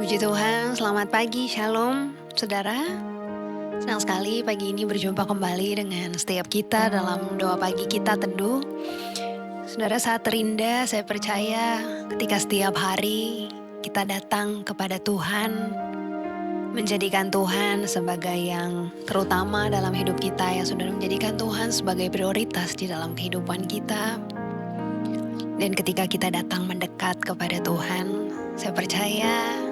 Puji Tuhan, selamat pagi, shalom, saudara. Senang sekali pagi ini berjumpa kembali dengan setiap kita dalam doa pagi kita teduh. Saudara, saat terindah saya percaya ketika setiap hari kita datang kepada Tuhan, menjadikan Tuhan sebagai yang terutama dalam hidup kita, ya saudara, menjadikan Tuhan sebagai prioritas di dalam kehidupan kita. Dan ketika kita datang mendekat kepada Tuhan, saya percaya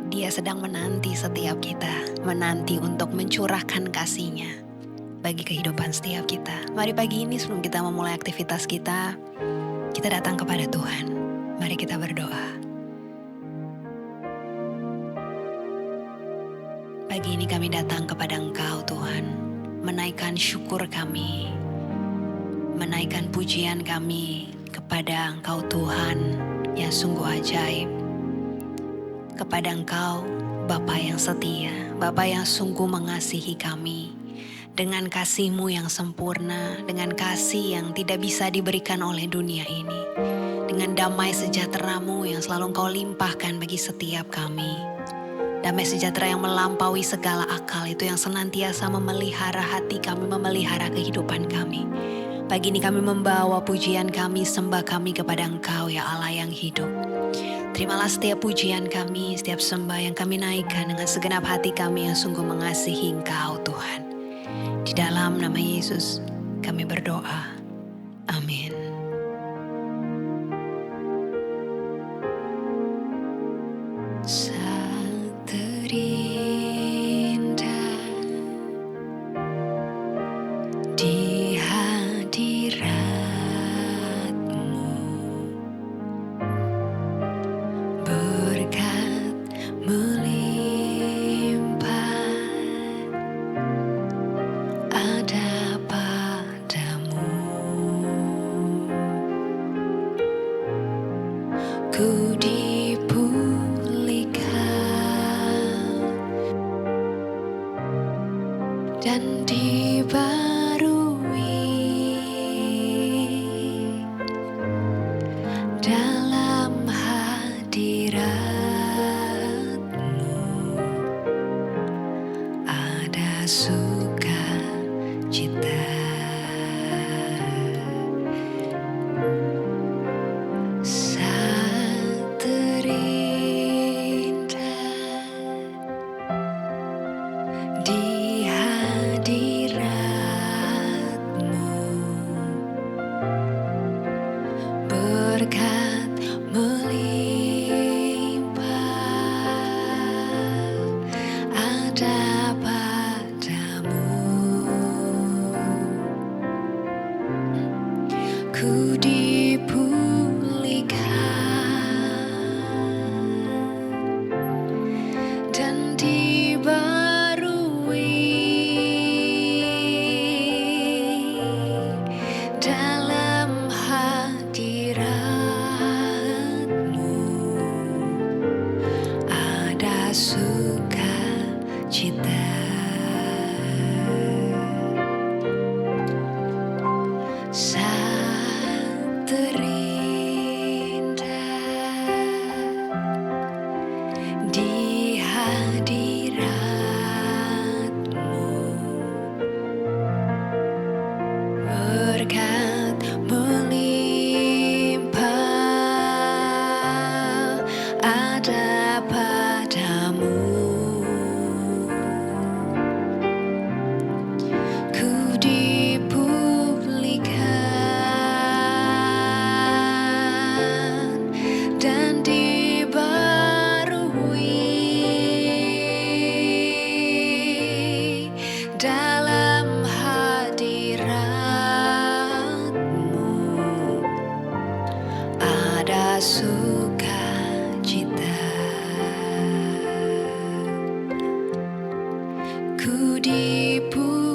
Dia sedang menanti setiap kita, menanti untuk mencurahkan kasih-Nya bagi kehidupan setiap kita. Mari pagi ini sebelum kita memulai aktivitas kita datang kepada Tuhan. Mari kita berdoa. Pagi ini kami datang kepada Engkau Tuhan, menaikkan syukur kami, menaikkan pujian kami kepada Engkau Tuhan yang sungguh ajaib. Kepada Engkau, Bapa yang setia, Bapa yang sungguh mengasihi kami, dengan kasih-Mu yang sempurna, dengan kasih yang tidak bisa diberikan oleh dunia ini, dengan damai sejahtera-Mu yang selalu Engkau limpahkan bagi setiap kami. Damai sejahtera yang melampaui segala akal, itu yang senantiasa memelihara hati kami, memelihara kehidupan kami. Pagi ini kami membawa pujian kami, sembah kami kepada Engkau ya Allah yang hidup. Terimalah setiap pujian kami, setiap sembah yang kami naikkan dengan segenap hati kami yang sungguh mengasihi Engkau Tuhan. Di dalam nama Yesus kami berdoa. Amin. Saat terindah di hadirat melimpah ada padamu, ku dipulihkan dan dibarui dalam hadirat. Sukacita saat terindah di hadirat-Mu, berkat melimpah ada ku dipulihkan dan dibarui dalam hadirat-Mu, ada sukacita. Di hadirat-Mu, berkat melimpah ada padamu, ku dipulihkan dan dalam hadirat-Mu, ada sukacita. Ku dipulihkan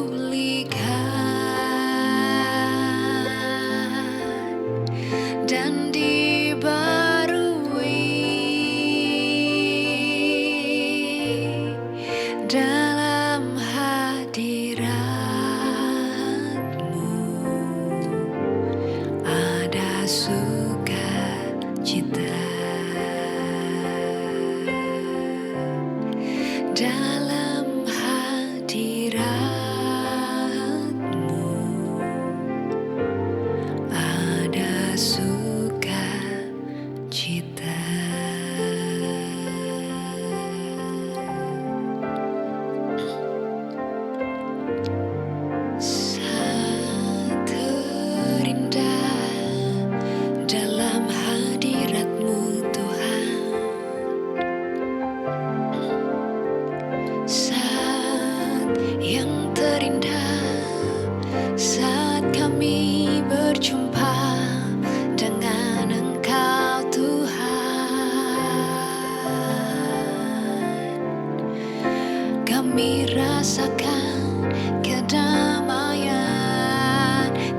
dan dibarui dalam hadirat-Mu, ada sukacita. rasakan kedamaian,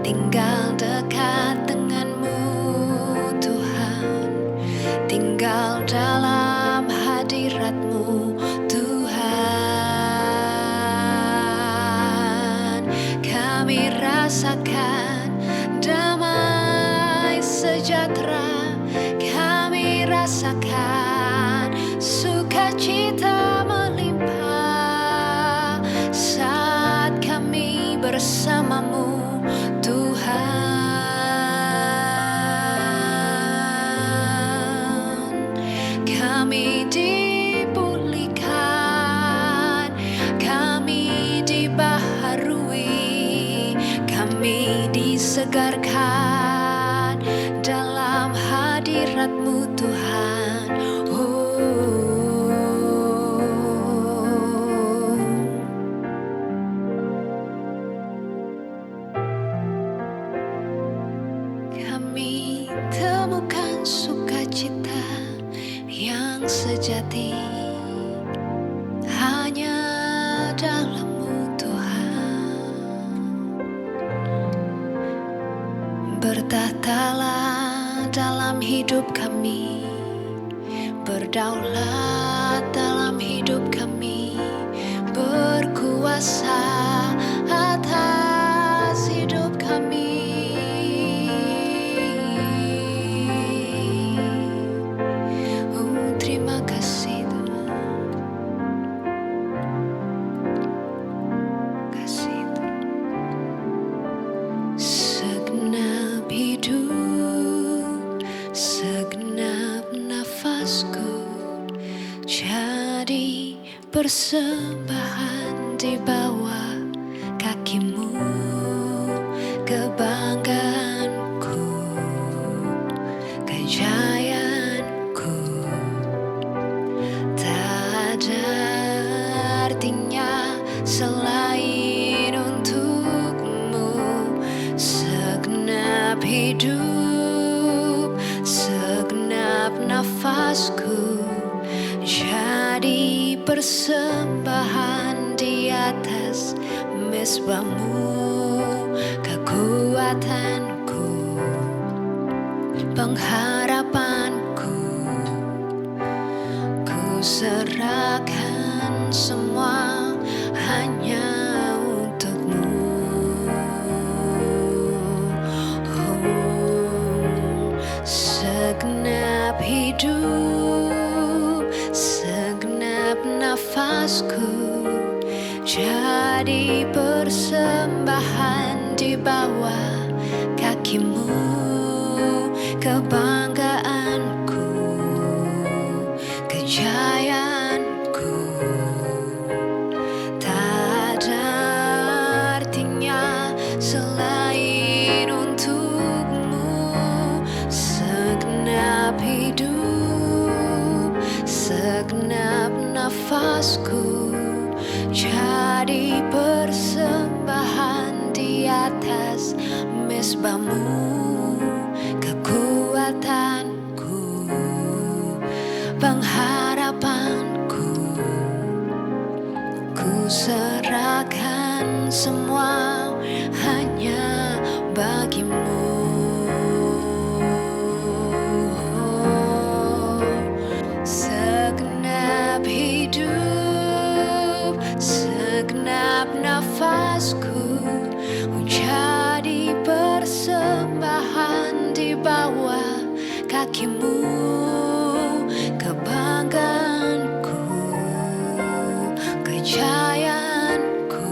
tinggal dekat denganmu Tuhan, tinggal dalam hadiratmu Tuhan. Kami rasakan damai sejahtera, kami rasakan sukacita melimpah saat kami bersamamu Tuhan. Kami dipulihkan, kami dibaharui, kami disegarkan dalam hadiratmu Tuhan. Kami temukan sukacita yang sejati hanya dalam-Mu Tuhan. Bertahtalah dalam hidup kami, berdaulat dalam hidup kami, berkuasa atas hidup kami. Terima kasih Tuhan. Kasih Tuhan. Segenap hidup, segenap nafasku jadi persembahan di bawah kaki-Mu, kebanggaanku, kejayaanku. Tak ada artinya selain untuk-Mu. Segenap hidup, segenap nafasku jadi persembahan di atas mezbah-Mu, kekuatanku, pengharapanku. Ku serahkan semua hanya untuk-Mu. Segenap hidup, segenap nafasku jadi persembahan di bawah kaki-Mu, kebanggaanku, kejayaanku. Tak ada artinya selain untuk-Mu. Segenap hidup, segenap nafasku jadi persembahan di atas mezbah-Mu, kekuatanku, pengharapanku. Ku serahkan semua hanya bagi-Mu. Segenap hidup, segenap nafasku jadi persembahan di bawah kaki-Mu, kebanggaanku, kejayaanku.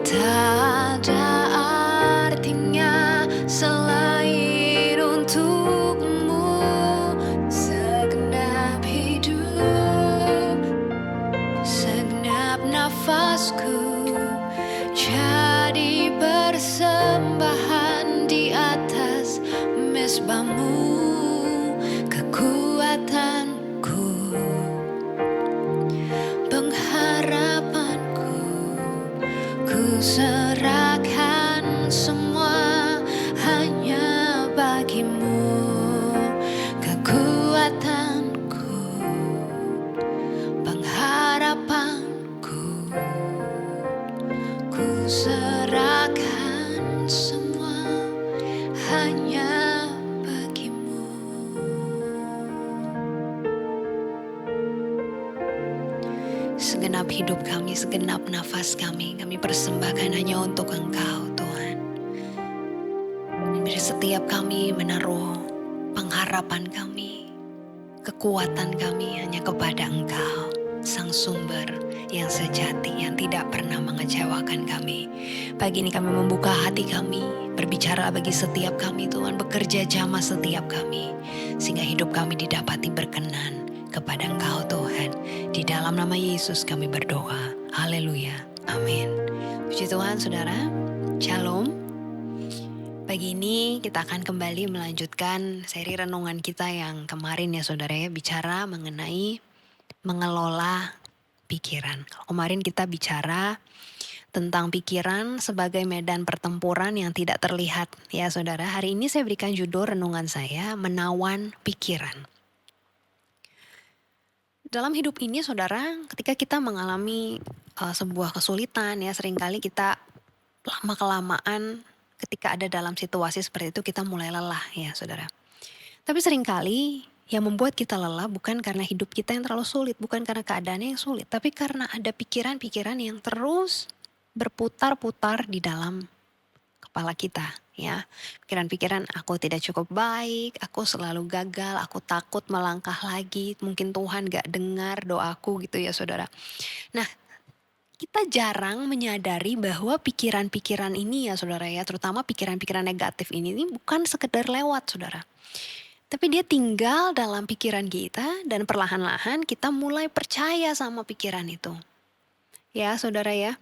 Tak ada artinya selain untuk-Mu. Segenap hidup, segenap nafasku jadi persembahan di atas mezbah-Mu, kekuatanku, pengharapanku. Ku serahkan semua hanya bagi-Mu, kekuatanku, pengharapanku. Segenap hidup kami, segenap nafas kami persembahkan hanya untuk Engkau Tuhan. Setiap kami menaruh pengharapan kami, kekuatan kami hanya kepada Engkau, Sang Sumber yang sejati, yang tidak pernah mengecewakan kami. Pagi ini kami membuka hati kami, berbicara bagi setiap kami Tuhan, bekerja jamah setiap kami, sehingga hidup kami didapati berkenan kepada Engkau Tuhan. Di dalam nama Yesus kami berdoa. Haleluya. Amin. Puji Tuhan saudara. Shalom. Pagi ini kita akan kembali melanjutkan seri renungan kita yang kemarin ya saudara ya. Bicara mengenai mengelola pikiran. Kemarin kita bicara tentang pikiran sebagai medan pertempuran yang tidak terlihat ya saudara. Hari ini saya berikan judul renungan saya, menawan pikiran. Dalam hidup ini saudara, ketika kita mengalami sebuah kesulitan ya, seringkali kita lama-kelamaan ketika ada dalam situasi seperti itu kita mulai lelah ya saudara. Tapi seringkali yang membuat kita lelah bukan karena hidup kita yang terlalu sulit, bukan karena keadaannya yang sulit, tapi karena ada pikiran-pikiran yang terus berputar-putar di dalam kepala kita ya. Pikiran-pikiran aku tidak cukup baik, aku selalu gagal, aku takut melangkah lagi, mungkin Tuhan gak dengar doaku gitu ya saudara. Nah, kita jarang menyadari bahwa pikiran-pikiran ini ya saudara ya, terutama pikiran-pikiran negatif ini bukan sekedar lewat saudara. Tapi dia tinggal dalam pikiran kita dan perlahan-lahan kita mulai percaya sama pikiran itu. Ya saudara ya.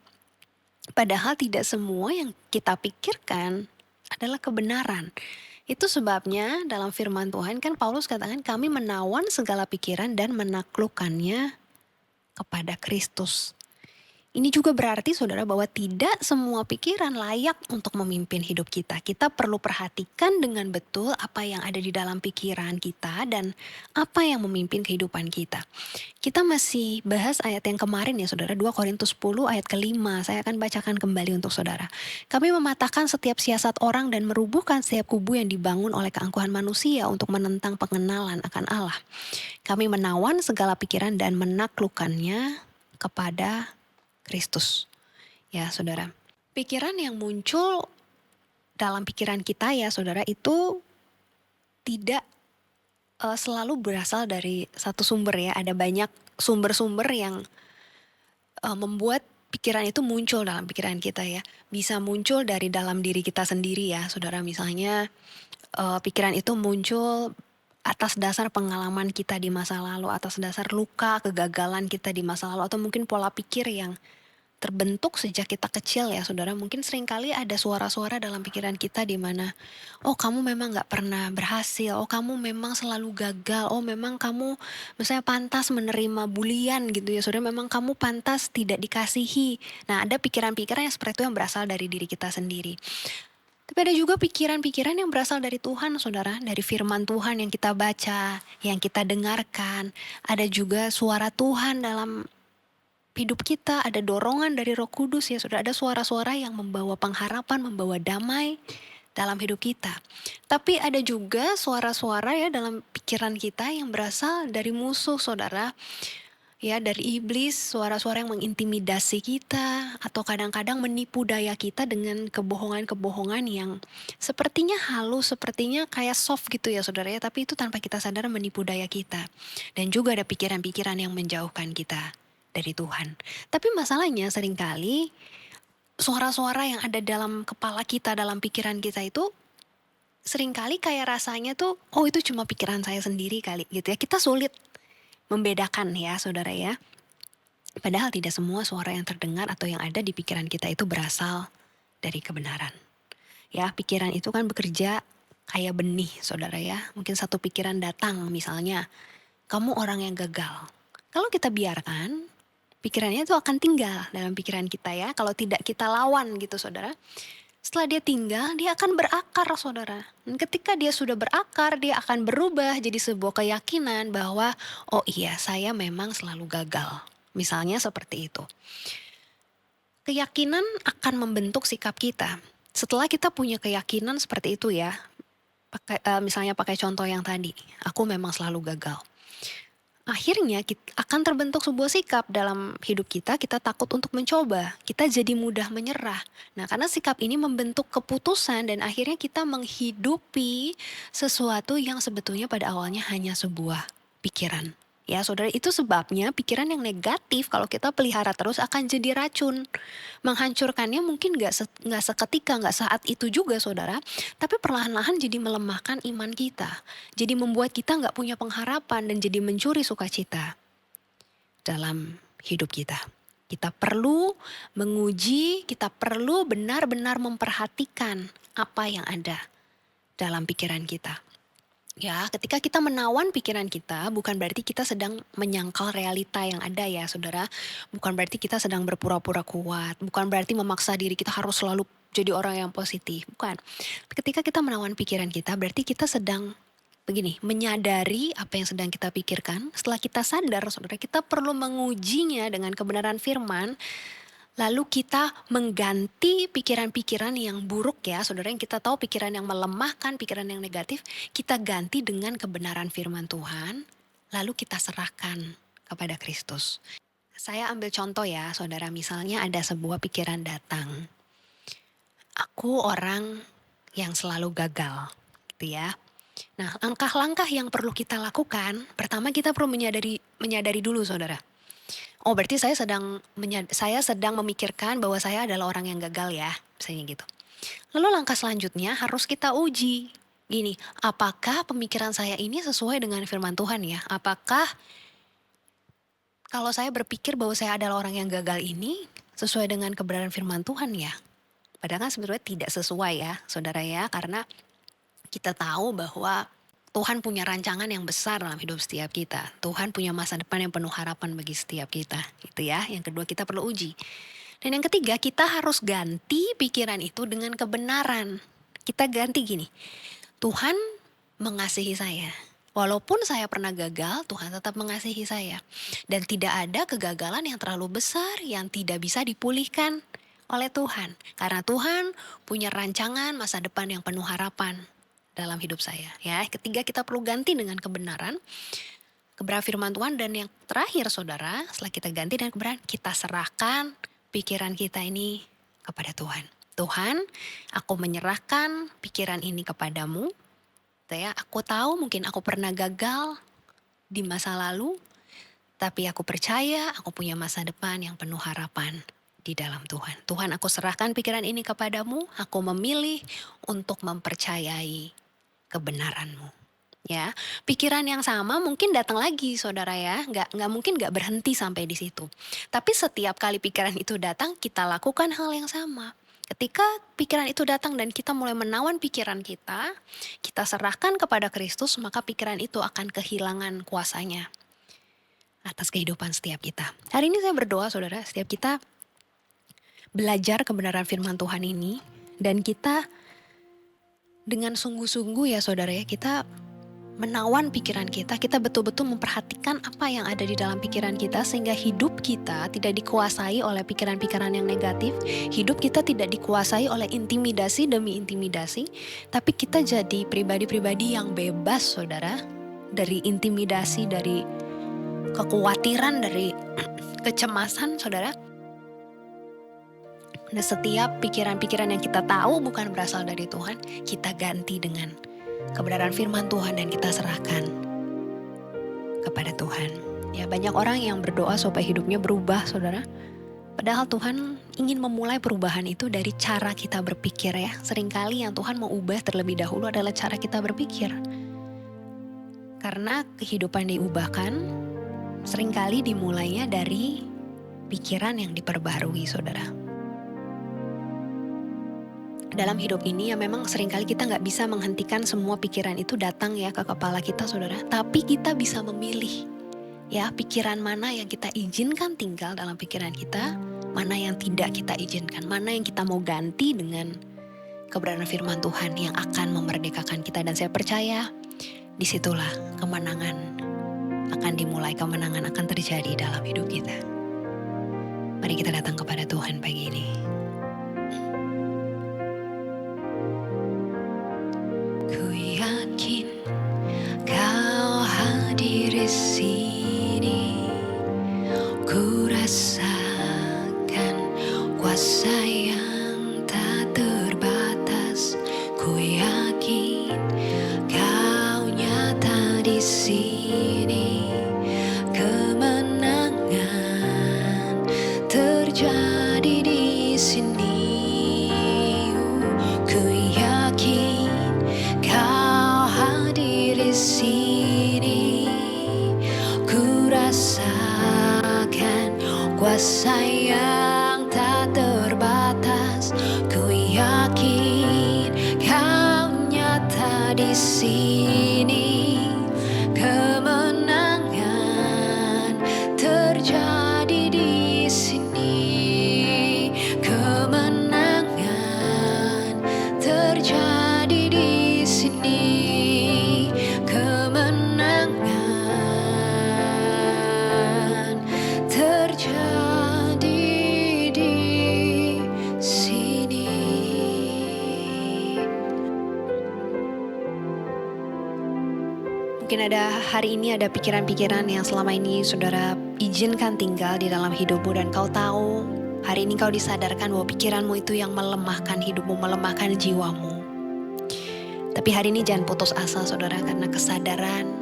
Padahal tidak semua yang kita pikirkan adalah kebenaran. Itu sebabnya dalam firman Tuhan kan Paulus katakan kami menawan segala pikiran dan menaklukkannya kepada Kristus. Ini juga berarti saudara bahwa tidak semua pikiran layak untuk memimpin hidup kita. Kita perlu perhatikan dengan betul apa yang ada di dalam pikiran kita dan apa yang memimpin kehidupan kita. Kita masih bahas ayat yang kemarin ya saudara, 2 Korintus 10 ayat ke-5. Saya akan bacakan kembali untuk saudara. Kami mematahkan setiap siasat orang dan merubuhkan setiap kubu yang dibangun oleh keangkuhan manusia untuk menentang pengenalan akan Allah. Kami menawan segala pikiran dan menaklukkannya kepada Kristus. Ya saudara. Pikiran yang muncul dalam pikiran kita ya saudara itu tidak selalu berasal dari satu sumber ya. Ada banyak sumber-sumber yang membuat pikiran itu muncul dalam pikiran kita ya. Bisa muncul dari dalam diri kita sendiri ya saudara. Misalnya pikiran itu muncul atas dasar pengalaman kita di masa lalu, atas dasar luka, kegagalan kita di masa lalu, atau mungkin pola pikir yang terbentuk sejak kita kecil ya saudara. Mungkin seringkali ada suara-suara dalam pikiran kita di mana, oh kamu memang gak pernah berhasil, oh kamu memang selalu gagal, oh memang kamu misalnya pantas menerima bulian gitu ya saudara, memang kamu pantas tidak dikasihi. Nah ada pikiran-pikiran yang seperti itu yang berasal dari diri kita sendiri. Tapi ada juga pikiran-pikiran yang berasal dari Tuhan saudara, dari firman Tuhan yang kita baca, yang kita dengarkan. Ada juga suara Tuhan dalam hidup kita, ada dorongan dari Roh Kudus ya saudara, ada suara-suara yang membawa pengharapan, membawa damai dalam hidup kita. Tapi ada juga suara-suara ya dalam pikiran kita yang berasal dari musuh saudara. Ya dari iblis, suara-suara yang mengintimidasi kita atau kadang-kadang menipu daya kita dengan kebohongan-kebohongan yang sepertinya halus, sepertinya kayak soft gitu ya saudara ya, tapi itu tanpa kita sadar menipu daya kita. Dan juga ada pikiran-pikiran yang menjauhkan kita dari Tuhan. Tapi masalahnya seringkali suara-suara yang ada dalam kepala kita, dalam pikiran kita itu seringkali kayak rasanya tuh, oh itu cuma pikiran saya sendiri kali gitu ya. Kita sulit membedakan ya saudara ya. Padahal tidak semua suara yang terdengar atau yang ada di pikiran kita itu berasal dari kebenaran. Ya pikiran itu kan bekerja kayak benih saudara ya. Mungkin satu pikiran datang misalnya, kamu orang yang gagal. Kalau kita biarkan, pikirannya itu akan tinggal dalam pikiran kita ya. Kalau tidak kita lawan gitu saudara. Setelah dia tinggal, dia akan berakar saudara. Dan ketika dia sudah berakar, dia akan berubah jadi sebuah keyakinan bahwa oh iya saya memang selalu gagal. Misalnya seperti itu. Keyakinan akan membentuk sikap kita. Setelah kita punya keyakinan seperti itu ya. Misalnya pakai contoh yang tadi. Aku memang selalu gagal. akhirnya akan terbentuk sebuah sikap dalam hidup kita, kita takut untuk mencoba, kita jadi mudah menyerah. Nah, karena sikap ini membentuk keputusan dan akhirnya kita menghidupi sesuatu yang sebetulnya pada awalnya hanya sebuah pikiran. Ya, saudara, itu sebabnya pikiran yang negatif kalau kita pelihara terus akan jadi racun. Menghancurkannya mungkin nggak seketika, nggak saat itu juga, saudara, tapi perlahan-lahan jadi melemahkan iman kita. Jadi membuat kita nggak punya pengharapan dan jadi mencuri sukacita dalam hidup kita. Kita perlu menguji, kita perlu benar-benar memperhatikan apa yang ada dalam pikiran kita. Ya, ketika kita menawan pikiran kita, bukan berarti kita sedang menyangkal realita yang ada ya, saudara. Bukan berarti kita sedang berpura-pura kuat, bukan berarti memaksa diri kita harus selalu jadi orang yang positif, bukan. Ketika kita menawan pikiran kita, berarti kita sedang begini, menyadari apa yang sedang kita pikirkan. Setelah kita sadar, saudara, kita perlu mengujinya dengan kebenaran firman. Lalu kita mengganti pikiran-pikiran yang buruk ya, saudara, yang kita tahu pikiran yang melemahkan, pikiran yang negatif, kita ganti dengan kebenaran firman Tuhan, lalu kita serahkan kepada Kristus. Saya ambil contoh ya, saudara, misalnya ada sebuah pikiran datang. Aku orang yang selalu gagal, gitu ya. Nah, langkah-langkah yang perlu kita lakukan, pertama kita perlu menyadari dulu, saudara. Oh, berarti saya sedang memikirkan bahwa saya adalah orang yang gagal ya, misalnya gitu. Lalu langkah selanjutnya harus kita uji. Gini, apakah pemikiran saya ini sesuai dengan firman Tuhan ya? Apakah kalau saya berpikir bahwa saya adalah orang yang gagal ini sesuai dengan kebenaran firman Tuhan ya? Padahal kan sebetulnya tidak sesuai ya, saudara ya, karena kita tahu bahwa Tuhan punya rancangan yang besar dalam hidup setiap kita. Tuhan punya masa depan yang penuh harapan bagi setiap kita. Itu ya. Yang kedua, kita perlu uji. Dan yang ketiga, kita harus ganti pikiran itu dengan kebenaran. Kita ganti gini. Tuhan mengasihi saya. Walaupun saya pernah gagal, Tuhan tetap mengasihi saya. Dan tidak ada kegagalan yang terlalu besar yang tidak bisa dipulihkan oleh Tuhan. Karena Tuhan punya rancangan masa depan yang penuh harapan dalam hidup saya ya. Ketiga, kita perlu ganti dengan kebenaran firman Tuhan. Dan yang terakhir, saudara, setelah kita ganti dengan kebenaran, kita serahkan pikiran kita ini kepada Tuhan. Tuhan, aku menyerahkan pikiran ini kepadamu. Ya, aku tahu mungkin aku pernah gagal di masa lalu, tapi aku percaya aku punya masa depan yang penuh harapan di dalam Tuhan. Tuhan, aku serahkan pikiran ini kepadamu. Aku memilih untuk mempercayai kebenaranmu. Ya, pikiran yang sama mungkin datang lagi, saudara ya. Nggak mungkin nggak berhenti sampai di situ. Tapi setiap kali pikiran itu datang, kita lakukan hal yang sama. Ketika pikiran itu datang dan kita mulai menawan pikiran kita serahkan kepada Kristus, maka pikiran itu akan kehilangan kuasanya atas kehidupan setiap kita. Hari ini saya berdoa, saudara, setiap kita belajar kebenaran firman Tuhan ini, dan kita dengan sungguh-sungguh ya, saudara ya, kita menawan pikiran kita betul-betul memperhatikan apa yang ada di dalam pikiran kita, sehingga hidup kita tidak dikuasai oleh pikiran-pikiran yang negatif, hidup kita tidak dikuasai oleh intimidasi demi intimidasi, tapi kita jadi pribadi-pribadi yang bebas, saudara, dari intimidasi, dari kekhawatiran, dari kecemasan, saudara. Nah, setiap pikiran-pikiran yang kita tahu bukan berasal dari Tuhan, kita ganti dengan kebenaran firman Tuhan dan kita serahkan kepada Tuhan. Ya, banyak orang yang berdoa supaya hidupnya berubah, saudara. Padahal Tuhan ingin memulai perubahan itu dari cara kita berpikir ya. Seringkali yang Tuhan mau ubah terlebih dahulu adalah cara kita berpikir. Karena kehidupan diubahkan seringkali dimulainya dari pikiran yang diperbarui, saudara. Dalam hidup ini ya memang seringkali kita gak bisa menghentikan semua pikiran itu datang ya ke kepala kita, saudara. Tapi kita bisa memilih ya pikiran mana yang kita izinkan tinggal dalam pikiran kita, mana yang tidak kita izinkan, mana yang kita mau ganti dengan kebenaran firman Tuhan yang akan memerdekakan kita. Dan saya percaya disitulah kemenangan akan dimulai, kemenangan akan terjadi dalam hidup kita. Mari kita datang kepada Tuhan pagi ini. Ku yakin Kau hadir di sini. di sini, kemenangan terjadi di sini. Ku yakin Kau hadir di sini. Ku rasakan kuasa yang tak terbatas. Ku yakin Kau nyata di sini. Kemenangan terjadi di sini. Kemenangan terjadi di sini. Kemenangan terjadi di sini. Mungkin ada hari ini ada pikiran-pikiran yang selama ini saudara izinkan tinggal di dalam hidupmu, dan kau tahu hari ini kau disadarkan bahwa pikiranmu itu yang melemahkan hidupmu, melemahkan jiwamu. Tapi hari ini jangan putus asa saudara, karena kesadaran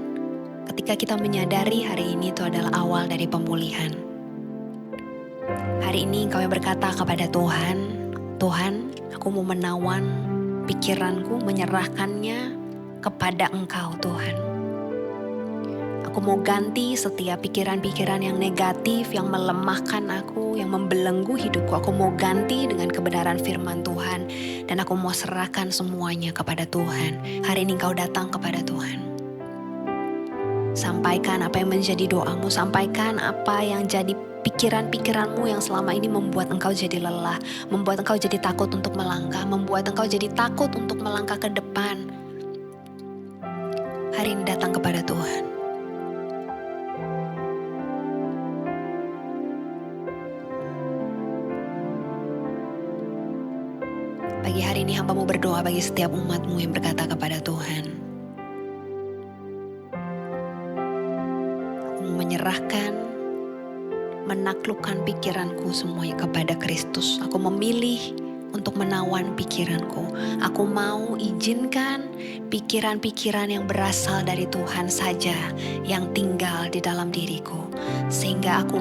ketika kita menyadari hari ini itu adalah awal dari pemulihan. Hari ini kau yang berkata kepada Tuhan, Tuhan, aku mau menawan pikiranku, menyerahkannya kepada Engkau Tuhan. Aku mau ganti setiap pikiran-pikiran yang negatif, yang melemahkan aku, yang membelenggu hidupku. Aku mau ganti dengan kebenaran firman Tuhan. Dan aku mau serahkan semuanya kepada Tuhan. Hari ini kau datang kepada Tuhan. Sampaikan apa yang menjadi doamu. Sampaikan apa yang jadi pikiran-pikiranmu yang selama ini membuat engkau jadi lelah. Membuat engkau jadi takut untuk melangkah. Membuat engkau jadi takut untuk melangkah ke depan. Hari ini datang kepada Tuhan. Pagi hari ini hamba-Mu berdoa bagi setiap umat-Mu yang berkata kepada Tuhan, aku menyerahkan, menaklukkan pikiranku semuanya kepada Kristus. Aku memilih untuk menawan pikiranku. Aku mau izinkan pikiran-pikiran yang berasal dari Tuhan saja yang tinggal di dalam diriku. Sehingga aku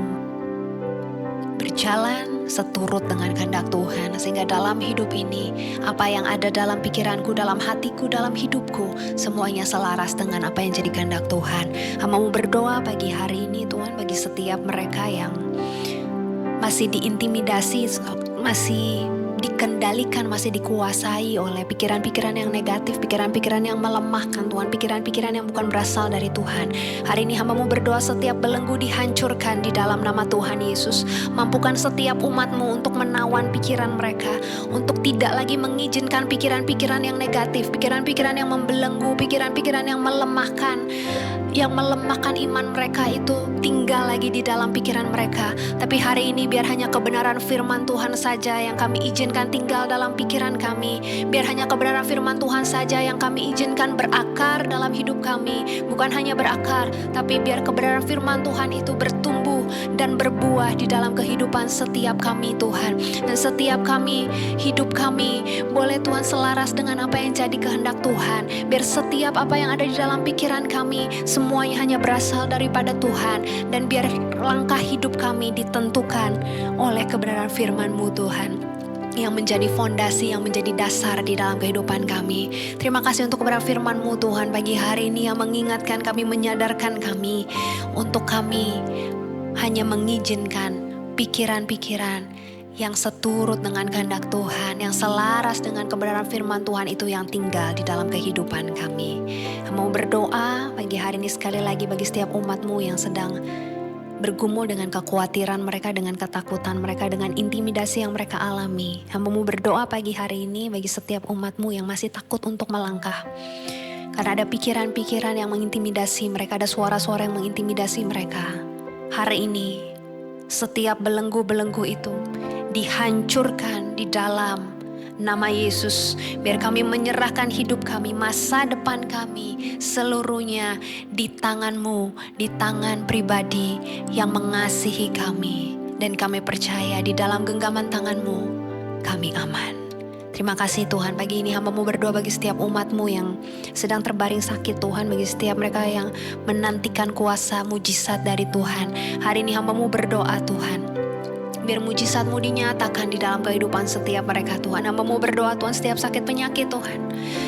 berjalan seturut dengan kehendak Tuhan, sehingga dalam hidup ini apa yang ada dalam pikiranku, dalam hatiku, dalam hidupku, semuanya selaras dengan apa yang jadi kehendak Tuhan. Hamba-Mu berdoa pagi hari ini Tuhan, bagi setiap mereka yang masih diintimidasi, masih dikendalikan, masih dikuasai oleh pikiran-pikiran yang negatif, pikiran-pikiran yang melemahkan Tuhan, pikiran-pikiran yang bukan berasal dari Tuhan. Hari ini hamba-Mu berdoa setiap belenggu dihancurkan di dalam nama Tuhan Yesus. Mampukan setiap umat-Mu untuk menawan pikiran mereka, untuk tidak lagi mengizinkan pikiran-pikiran yang negatif, pikiran-pikiran yang membelenggu, pikiran-pikiran yang melemahkan iman mereka itu tinggal lagi di dalam pikiran mereka. Tapi hari ini biar hanya kebenaran firman Tuhan saja yang kami izinkan tinggal dalam pikiran kami. Biar hanya kebenaran firman Tuhan saja yang kami izinkan berakar dalam hidup kami. Bukan hanya berakar, tapi biar kebenaran firman Tuhan itu bertumbuh dan berbuah di dalam kehidupan setiap kami Tuhan. Dan setiap kami, hidup kami boleh Tuhan selaras dengan apa yang jadi kehendak Tuhan. Biar setiap apa yang ada di dalam pikiran kami semuanya hanya berasal daripada Tuhan. Dan biar langkah hidup kami ditentukan oleh kebenaran firman-Mu Tuhan, yang menjadi fondasi, yang menjadi dasar di dalam kehidupan kami. Terima kasih untuk kebenaran firman-Mu Tuhan pagi hari ini yang mengingatkan kami, menyadarkan kami untuk kami hanya mengizinkan pikiran-pikiran yang seturut dengan kehendak Tuhan, yang selaras dengan kebenaran firman Tuhan itu yang tinggal di dalam kehidupan kami. Mau berdoa pagi hari ini sekali lagi bagi setiap umat-Mu yang sedang bergumul dengan kekhawatiran mereka, dengan ketakutan mereka, dengan intimidasi yang mereka alami. Hamba-Mu berdoa pagi hari ini bagi setiap umat-Mu yang masih takut untuk melangkah. Karena ada pikiran-pikiran yang mengintimidasi mereka, ada suara-suara yang mengintimidasi mereka. Hari ini, setiap belenggu-belenggu itu dihancurkan di dalam nama Yesus. Biar kami menyerahkan hidup kami, masa depan kami, seluruhnya di tangan-Mu, di tangan pribadi yang mengasihi kami. Dan kami percaya di dalam genggaman tangan-Mu, kami aman. Terima kasih Tuhan, pagi ini hamba-Mu berdoa bagi setiap umat-Mu yang sedang terbaring sakit Tuhan, bagi setiap mereka yang menantikan kuasa mujizat dari Tuhan. Hari ini hamba-Mu berdoa Tuhan, biar mujizat-Mu dinyatakan di dalam kehidupan setiap mereka Tuhan. Hamba-Mu berdoa Tuhan, setiap sakit penyakit Tuhan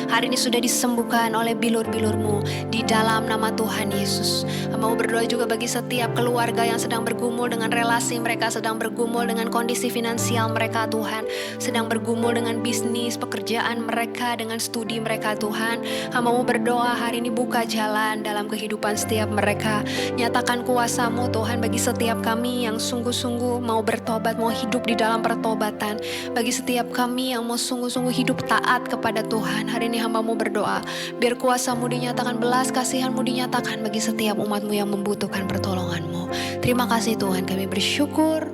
hari ini sudah disembuhkan oleh bilur-bilur-Mu di dalam nama Tuhan Yesus. Hamba-Mu berdoa juga bagi setiap keluarga yang sedang bergumul dengan relasi mereka, sedang bergumul dengan kondisi finansial mereka Tuhan, sedang bergumul dengan bisnis, pekerjaan mereka, dengan studi mereka Tuhan. Hamba-Mu berdoa hari ini buka jalan dalam kehidupan setiap mereka. Nyatakan kuasa-Mu Tuhan bagi setiap kami yang sungguh-sungguh mau bertobat, mau hidup di dalam pertobatan. Bagi setiap kami yang mau sungguh-sungguh hidup taat kepada Tuhan, hari ini hamba-Mu berdoa, biar kuasa-Mu dinyatakan, belas kasihan-Mu dinyatakan bagi setiap umat-Mu yang membutuhkan pertolongan-Mu. Terima kasih Tuhan, kami bersyukur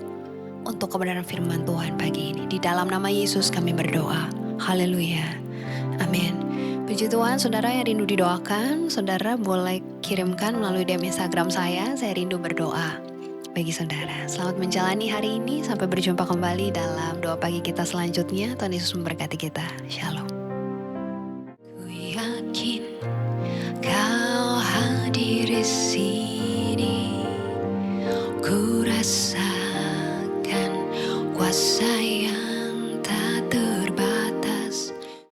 untuk kebenaran firman Tuhan pagi ini. Di dalam nama Yesus kami berdoa. Haleluya. Amin. Puji Tuhan, saudara yang rindu didoakan, saudara boleh kirimkan melalui DM Instagram saya rindu berdoa. Bagi saudara, selamat menjalani hari ini, sampai berjumpa kembali dalam doa pagi kita selanjutnya. Tuhan Yesus memberkati kita. Shalom.